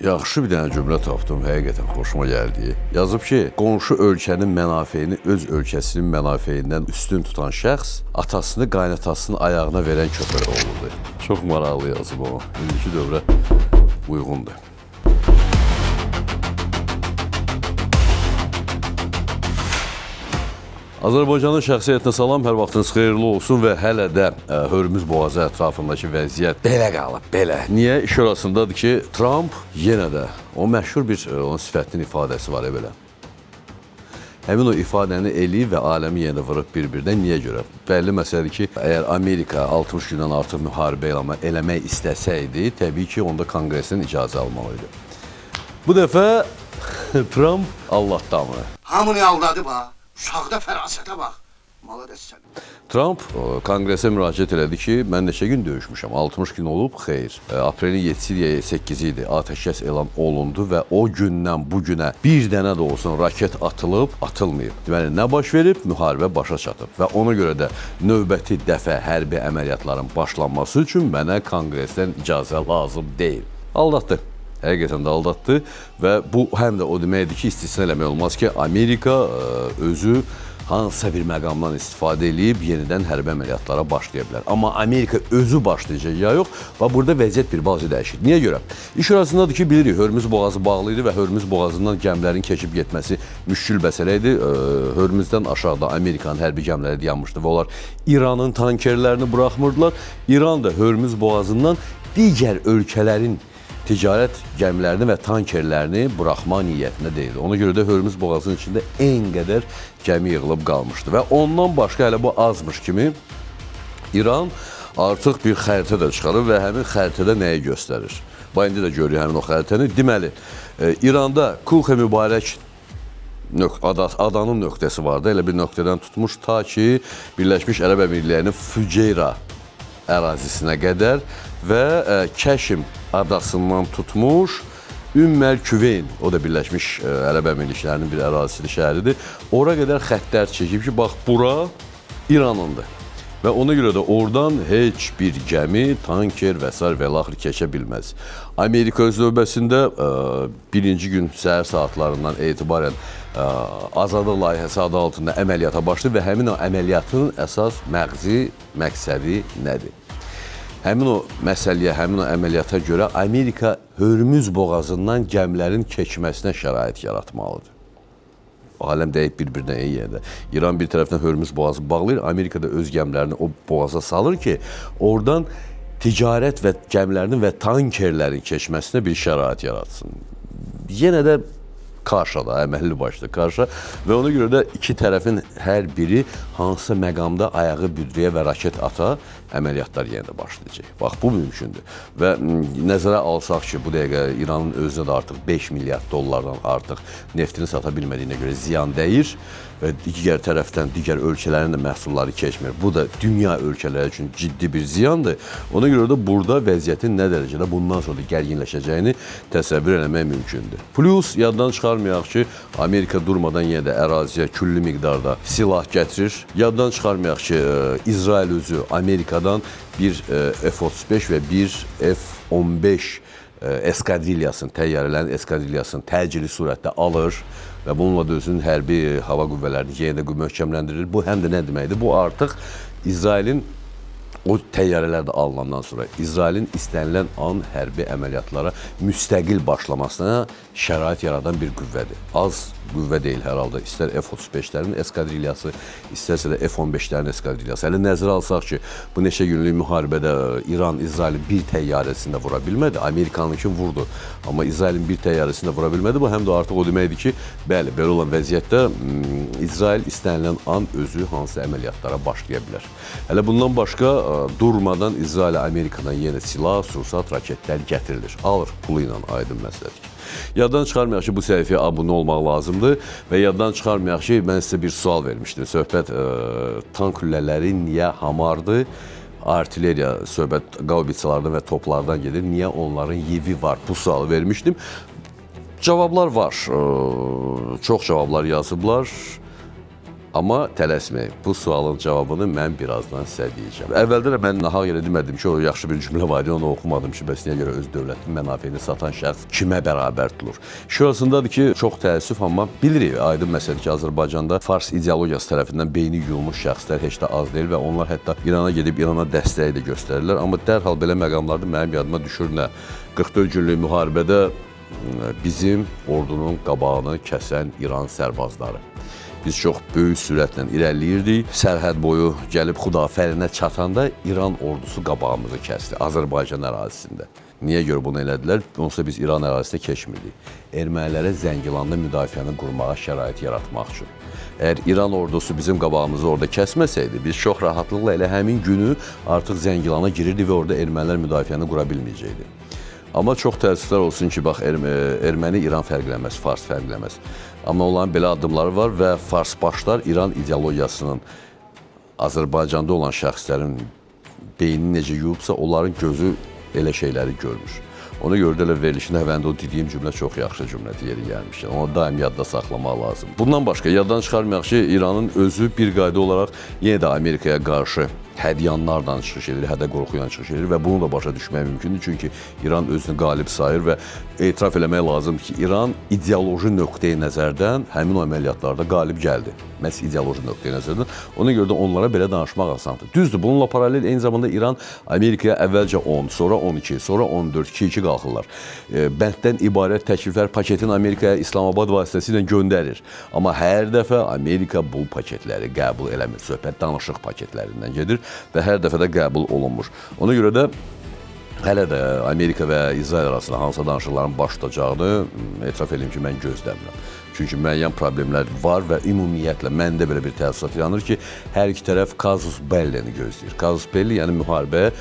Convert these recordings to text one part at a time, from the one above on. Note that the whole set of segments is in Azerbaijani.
Yaxşı bir dənə cümlə tapdım, həqiqətən xoşuma gəldi. Yazıb ki, qonşu ölkənin mənafeyini öz ölkəsinin mənafeyindən üstün tutan şəxs atasını qaynatasının ayağına verən köpək oğludur. Çox maraqlı yazıb o. İndiki dövrə uyğundur. Azərbaycanın şəxsiyyətinə salam, hər vaxtınız xeyirli olsun və hələ də Hörmüz boğazı ətrafındakı vəziyyət belə qalıb, belə. Niyə? İş orasındadır ki, Trump yenə də, o məşhur bir onun sifətinin ifadəsi var, belə. Həmin o ifadəni eləyib və aləmi yenə də vırıb bir-birdən. Niyə görə? Bəlli məsələdir ki, əgər Amerika 60 gündən artıq müharibə eləmək istəsəydi, təbii ki, onda konqresin icazə almalıydı. Bu dəfə Trump Allahdan mı? Hamını aldadı bax. Uşaqda fərasətə bax. Malades sən. Trump konqresə müraciət elədi ki, mən neçə gün döyüşmüşəm, 60 gün olub, xeyr. Aprelin 7-si ya 8-i idi, atəşkəs elan olundu və o gündən bu günə bir dənə də olsun raket atılıb, atılmayıb. Deməli, nə baş verib? Müharibə başa çatıb və ona görə də növbəti dəfə hərbi əməliyyatların başlanması üçün mənə konqresdən icazə lazım deyil. Aldatdı. Həqiqətən də aldatdı və bu həm də o deməkdir ki, istisna eləmək olmaz ki, Amerika özü hansısa bir məqamdan istifadə edib yenidən hərbi əməliyyatlara başlaya bilər. Amma Amerika özü başlayacaq ya yox, və burada vəziyyət bir bazı dəyişir. Niyə görə? İş orasındadır ki, bilirik, Hörmüz boğazı bağlı idi və Hörmüz boğazından gəmilərin keçib getməsi müşkül məsələ idi. Hörmüzdən aşağıda Amerikanın hərbi gəmiləri dayanmışdı və onlar İranın tankerlərini buraxmırdılar. İran da Hörmüz boğazından digər ölkələrin ticarət gəmilərini və tankerlərini buraxma niyyətində deyildi. Ona görə də Hörmüz boğazının içində ən qədər gəmi yığılıb qalmışdı. Və ondan başqa hələ bu azmış kimi İran artıq bir xəritə də çıxarır və həmin xəritədə nəyi göstərir? Bu, indi də görürük həmin o xəritəni. Deməli, İranda Kulxe mübarək adanın nöqtəsi vardı. Elə bir nöqtədən tutmuş ta ki, Birləşmiş Ərəb Əmirliklərinin Füceyra ərazisinə qədər və Kəşim adasından tutmuş Ümmel Küveyn, o da Birləşmiş Ərəb Əmirliklərinin bir ərazisidir, şəhəridir. Ora qədər xəttlər çəkib ki, bax, bura İranındır. Və ona görə də oradan heç bir gəmi, tanker və s. və l. keçə bilməz. Amerika öz növbəsində birinci gün səhər saatlarından etibarən Azadlıq layihəsi adı altında əməliyyata başlayıb və həmin o əməliyyatın əsas məqsədi nədir? Həmin o məsələyə, həmin o əməliyyata görə Amerika Hörmüz boğazından gəmilərin keçməsinə şərait yaratmalıdır. Aləm dəyib bir-birinə eyədə. İran bir tərəfdən Hörmüz boğazı bağlayır, Amerika da öz gəmilərini o boğaza salır ki, oradan ticarət və gəmilərinin və tankerlərin keçməsinə bir şərait yaratsın. Yenə də qarşıda, əməlli başda qarşı və ona görə də iki tərəfin hər biri hansısa məqamda ayağı büdrəyə və raket ata əməliyyatlar yenə də başlayacaq. Bax, bu mümkündür. Və nəzərə alsaq ki, bu dəqiqə İranın özünə də artıq 5 milyard dollardan artıq neftini sata bilmədiyinə görə ziyan dəyir və digər tərəfdən digər ölkələrin də məhsulları keçmir. Bu da dünya ölkələri üçün ciddi bir ziyandır. Ona görə də burada vəziyyətin nə dərəcədə bundan sonra gərginləşəcəyini təsəvvür eləmək mümkündür. Plus, yaddan çıxarmayaq ki, Amerika durmadan yenə də əraziyə külli miqdarda silah gətirir. Yaddan çıxarmayaq ki, İsrail özü Amerikadan bir F-35 və bir F-15 eskadrilyasını, təyyarələrin eskadrilyasını təcili surətdə alır və bununla da özünün hərbi hava qüvvələrini yenə də möhkəmləndirir. Bu həm də nə deməkdir? Bu artıq İsrailin o təyyarələr də alınandan sonra İsrailin istənilən an hərbi əməliyyatlara müstəqil başlamasına şərait yaradan bir qüvvədir. Az qüvvə deyil hər halda. İstər F-35-lərin eskadrilyası, istərsə də F-15-lərin eskadrilyası. Hələ nəzərə alsaq ki, bu neçə günlük müharibədə İran İsrailin bir təyyarəsini də vura bilmədi. Amerikanınki vurdu. Amma İsrailin bir təyyarəsini də vura bilmədi. Bu həm də artıq o deməkdir ki, bəli, belə olan vəziyyətdə İsrail istənilən an özü hansı əməliyyatlara başlaya bilər. Hələ bundan başqa durmadan İsrail Amerikadan yenə silah, sursat, raketlər gətirilir. Alır pulu ilə, aydın məsələdir. Yaddan çıxarmayaq ki, bu səhifəyə abunə olmaq lazımdır və yaddan çıxarmayaq ki, mən sizə bir sual vermişdim. Söhbət tank lülələri niyə hamardır? Artilleriya söhbət qaubitsalardan və toplardan gedir. Niyə onların yevi var? Bu sualı vermişdim. Cavablar var. Çox cavablar yazıblar. Amma tələsməyin. Bu sualın cavabını mən birazdan sizə deyəcəm. Əvvəldə də mən nahaq yerə demədim ki, o yaxşı bir cümlə var idi, onu oxumadım ki, bəs niyə görə öz dövlətinin mənafeyini satan şəxs kimə bərabər tutulur? Şurasındadır ki, çox təəssüf, amma bilirik, aydın məsələdir ki, Azərbaycanda fars ideologiyası tərəfindən beyni yuyulmuş şəxslər heç də az deyil və onlar hətta İrana gedib İrana dəstəyi də göstərirlər. Amma dərhal belə məqamlarda mənim yadıma düşür nə? 44 günlük müharibədə bizim ordunun qabağını kəsən İran sərbazları. Biz çox böyük sürətlə irəliləyirdik. Sərhəd boyu gəlib Xudafərinə çatanda İran ordusu qabağımızı kəsdi Azərbaycan ərazisində. Niyə görə bunu elədilər? Onsuz da biz İran ərazisində keçmirdik. Ermənilərə Zəngilanda müdafiəni qurmağa şərait yaratmaq üçün. Əgər İran ordusu bizim qabağımızı orada kəsməsəydi, biz çox rahatlıqla elə həmin günü artıq Zəngilana girirdi və orada ermənilər müdafiəni qura bilməyəcəkdi. Amma çox təəssüflər olsun ki, bax, erməni İran fərqləməz, fars fərqləməz. Amma onların belə addımları var və farsbaşlar İran ideologiyasının Azərbaycanda olan şəxslərin beynini necə yuyubsa, onların gözü elə şeyləri görmüş. Ona görə də elə verilişin həvəndə o dediyim cümlə çox yaxşı cümlədir, yeri gəlmişdir. Onu daim yadda saxlamaq lazım. Bundan başqa, yaddan çıxarmayaq ki, İranın özü bir qayda olaraq yenə də Amerikaya qarşı hədyanlardan çıxış edir, hədə qorxuyan çıxış edir və bunu da başa düşmək mümkündür. Çünki İran özünü qalib sayır və etiraf eləmək lazımdır ki, İran ideoloji nöqteyi nəzərdən həmin o əməliyyatlarda qalib gəldi. Məhz ideoloji nöqteyi nəzərdən. Ona görə də onlara belə danışmaq asandır. Düzdür, bununla paralel eyni zamanda İran Amerikaya əvvəlcə 10, sonra 12, sonra 14, 2-2 qalxırlar. Bənddən ibarət təkliflər paketini Amerikaya İslamabad vasitəsilə göndərir. Amma hər dəfə Amerika bu paketləri qəbul eləmir. Söhbət danışıq paketlərindən gedir və hər dəfə də qəbul olunmur. Ona görə də hələ də Amerika və İsrail arasında hansısa danışıqların baş tutacağını etiraf edeyim ki, mən gözləmirəm. Çünki müəyyən problemlər var və ümumiyyətlə məndə belə bir təəssürat yaranır ki, hər iki tərəf casus belli-ni gözləyir. Casus belli, yəni müharibəyə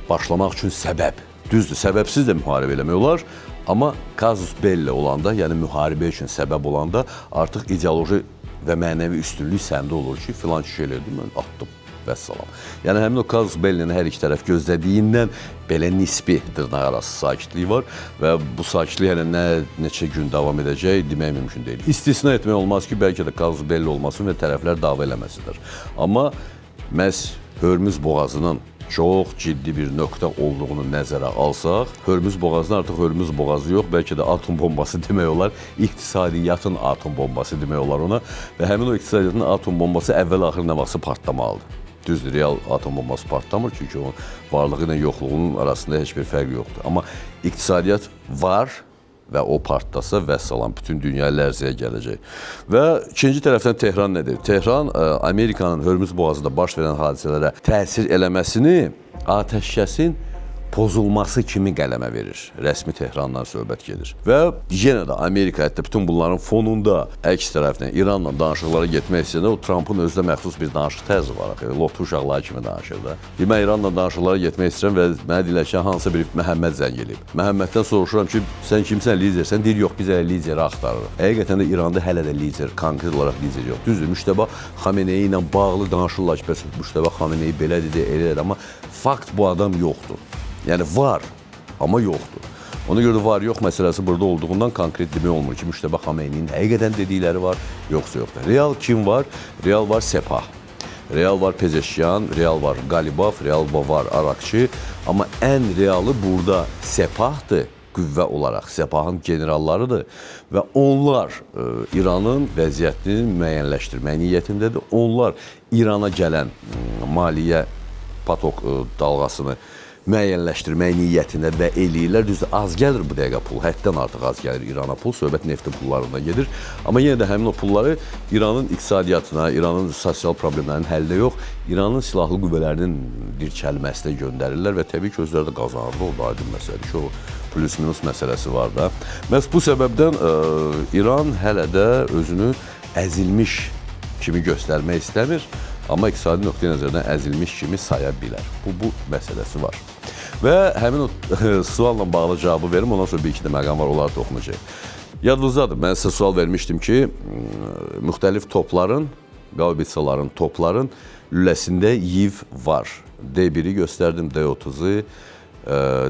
başlamaq üçün səbəb. Düzdür, səbəbsiz də müharibə eləmək olar, amma casus belli olanda, yəni müharibə üçün səbəb olanda artıq ideoloji və mənəvi üstünlük səndə olur ki, filan kişi elədi, mən atdım. Vəssalam. Yəni həmin o casus belli-ni hər iki tərəf gözlədiyindən belə nisbi dırnaq arası sakitlik var və bu sakitlik hələ neçə gün davam edəcək demək mümkün deyil. İstisna etmək olmaz ki, bəlkə də casus belli olmasın və tərəflər dava eləməsinlər. Amma məhz Hörmüz boğazının çox ciddi bir nöqtə olduğunu nəzərə alsaq, Hörmüz boğazının artıq Hörmüz boğazı yox, bəlkə də atom bombası demək olar, iqtisadiyyatın atom bombası demək olar ona və həmin o iqtisadiyyatın atom bombası əvvəl-axır nə vaxtsa partlamalıdır. Düzdür, real atom bombası partlamır, çünki onun varlığı ilə yoxluğunun arasında heç bir fərq yoxdur. Amma iqtisadiyyat var və o partlasa vəssalam, bütün dünya lərzəyə gələcək. Və ikinci tərəfdən Tehran nədir? Tehran Amerikanın Hörmüz boğazında baş verən hadisələrə təsir eləməsini atəşkəsin pozulması kimi qələmə verir. Rəsmi Tehrandan söhbət gedir. Və yenə də Amerika, hətta bütün bunların fonunda əks tərəfdən İranla danışıqlara getmək istəyəndə o Trumpın özünə məxsus bir danışıq tərzi var. Lotu uşaqları kimi danışır da. Mən İranla danışıqlara getmək istəyirəm və mənə deyirlər ki, hansısa bir Məhəmməd zəng eləyib. Məhəmməddən soruşuram ki, sən kimsən, lidersən? Deyir, yox, biz elə lideri axtarırıq. Həqiqətən də İranda hələ də lider, konkret olaraq lider yox. Düzdür, Müştəbə Xameneyi ilə bağlı danışırlar ki, Müştəbə Xameneyi belə dedi, elə dedi, amma fakt bu adam yoxdur. Yəni var, amma yoxdur. Ona görə də var-yox məsələsi burada olduğundan konkret demək olmur ki, Müştəbə Xameneyinin həqiqətən dedikləri var, yoxsa yoxdur. Real kim var? Real var Sepah. Real var Pezeşyan, real var Qalibov, real var Arakçı. Amma ən realı burada Sepahdır qüvvə olaraq. Sepahın generallarıdır və onlar İranın vəziyyətini müəyyənləşdirmək niyyətindədir. Onlar İrana gələn maliyyə patok dalğasını müəyyənləşdirmək niyyətində və eləyirlər. Düzdür, az gəlir bu dəqiqə pul, həddən artıq az gəlir İrana pul, söhbət neftin pullarında gedir. Amma yenə də həmin o pulları İranın iqtisadiyyatına, İranın sosial problemlərinin həllə yox, İranın silahlı qüvvələrinin dirçəlməsinə göndərirlər və təbii ki, özləri də qazanırlar, o da aydın məsələdir ki, o plus-minus məsələsi var da. Məhz bu səbəbdən İran hələ də özünü əzilmiş kimi göstərmək istəmir, amma iqtisadi nöqteyi nəzərdən əzilmiş kimi saya bilər. Bu məsələsi var. Və həmin o sualla bağlı cavabı verim, ondan sonra bir-iki də məqam var, onları toxunacaq. Yadınızdadır, mən sizə sual vermişdim ki, müxtəlif topların, qaubitsaların, topların lüləsində yiv var. D1-i göstərdim, D30-u,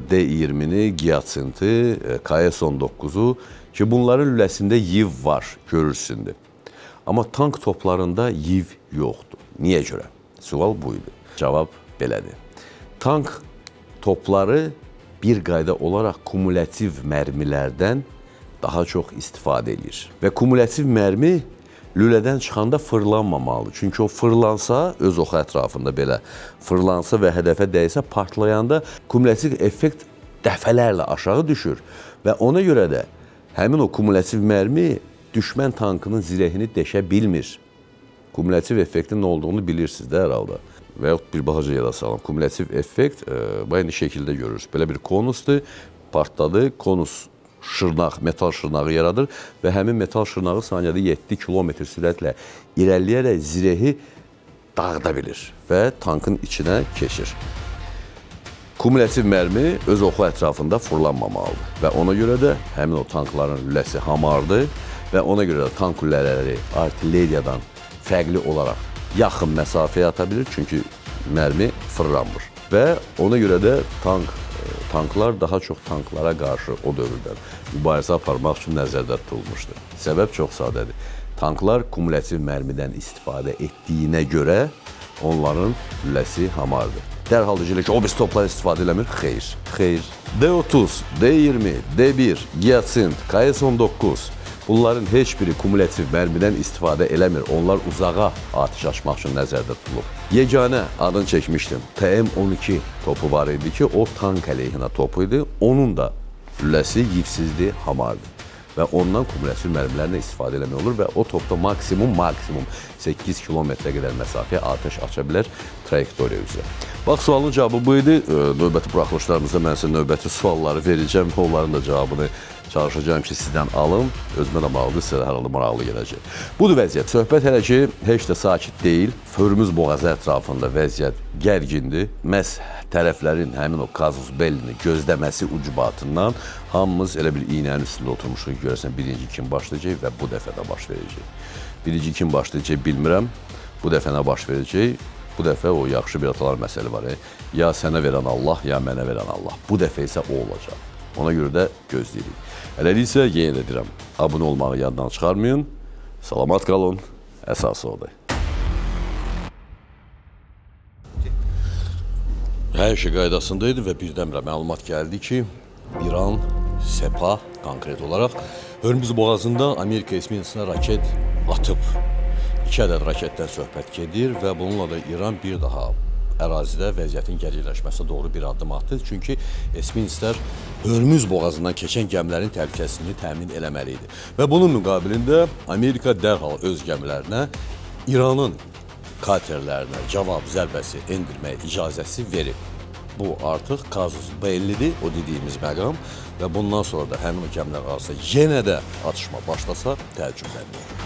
D20-ni, Giacinti, KS-19-u ki, bunların lüləsində yiv var, görürsündür. Amma tank toplarında yiv yoxdur. Niyə görə? Sual bu idi. Cavab belədir. Tank topları bir qayda olaraq kumulativ mərmilərdən daha çox istifadə edir. Və kumulativ mərmi lülədən çıxanda fırlanmamalıdır. Çünki o fırlansa, öz oxu ətrafında belə fırlansa və hədəfə dəysə, partlayanda kumulativ effekt dəfələrlə aşağı düşür. Və ona görə də həmin o kumulativ mərmi düşmən tankının zirehini deşə bilmir. Kumulativ effektin nə olduğunu bilirsiniz də hər halda. Və yaxud bir balaca yada salın. Kumulativ effekt, aynı şəkildə görürüz. Belə bir konusdur, partladı, konus şırnaq, metal şırnağı yaradır və həmin metal şırnağı saniyədə 7 kilometr sürətlə irəliləyərək zirehi dağıda bilir və tankın içinə keçir. Kumulativ mərmi öz oxu ətrafında fırlanmamalıdır və ona görə də həmin o tankların lüləsi hamardır və ona görə də tank lülələri artilleriyadan fərqli olaraq yaxın məsafəyə ata bilir, çünki mərmi fırlanmır. Və ona görə də tanklar daha çox tanklara qarşı o dövrdən mübarizə aparmaq üçün nəzərdə tutulmuşdur. Səbəb çox sadədir. Tanklar kumulativ mərmidən istifadə etdiyinə görə onların lüləsi hamardır. Dərhal deyəcəklər ki, o biz toplar istifadə eləmir. Xeyr, xeyr. D30, D20, D1, Giatsint, KS-19 bunların heç biri kumulativ mərmidən istifadə eləmir. Onlar uzağa atəş açmaq üçün nəzərdə tutulub. Yeganə adını çəkmişdim. TM-12 topu var idi ki, o tank əleyhinə topu idi. Onun da lüləsi yivsizdir, hamardır. Və ondan kumulativ mərmilərlə istifadə eləmək olur və o topda maksimum 8 kilometrə qədər məsafəyə atəş aça bilər trayektoriya üzrə. Bax, sualın cavabı bu idi. Növbəti buraxılışlarımızda mən sizə növbəti sualları verəcəm və onların da cavabını çalışacağım ki, sizdən alın. Özümə də maraqlı, sizə hər halda maraqlı gələcək. Budur vəziyyət. Söhbət hələ ki, heç də sakit deyil. Hörmüz boğazı ətrafında vəziyyət gərgindir. Məhz tərəflərin həmin o kazus bellini gözləməsi ucubatından hamımız elə bir iynənin üstündə oturmuşuq. Görəsən, birinci kim başlayacaq və bu dəfə də baş verəcək. Birinci kim başlayacaq bilmirəm. Bu dəfə nə baş verəcək? Bu dəfə o yaxşı bir atalar məsələ var. Ya sənə verən Allah, ya mənə verən Allah. Bu dəfə isə o olacaq. Ona görə də gözləyirik. Hələlik isə yenə də deyirəm, abunə olmağı yaddan çıxarmayın. Salamat qalın, əsası odur. Hər şey qaydasında idi və birdən-birə məlumat gəldi ki, İran, Sepah konkret olaraq Hörmüz boğazında Amerika esminsinə raket atıb. 2 ədəd raketdən söhbət gedir və bununla da İran bir daha ərazidə vəziyyətin gərginləşməsinə doğru bir addım atdı. Çünki Esminster Hörmüz boğazından keçən gəmilərin təhlükəsizliyini təmin eləməli idi. Və bunun müqabilində Amerika dərhal öz gəmilərinə İranın katerlərinə cavab zərbəsi endirməyə icazəsi verib. Bu artıq kazus bellidir, o dediyimiz məqam və bundan sonra da həmin o gəmilər arasında yenə də atışma başlasa təəccüblənməyək.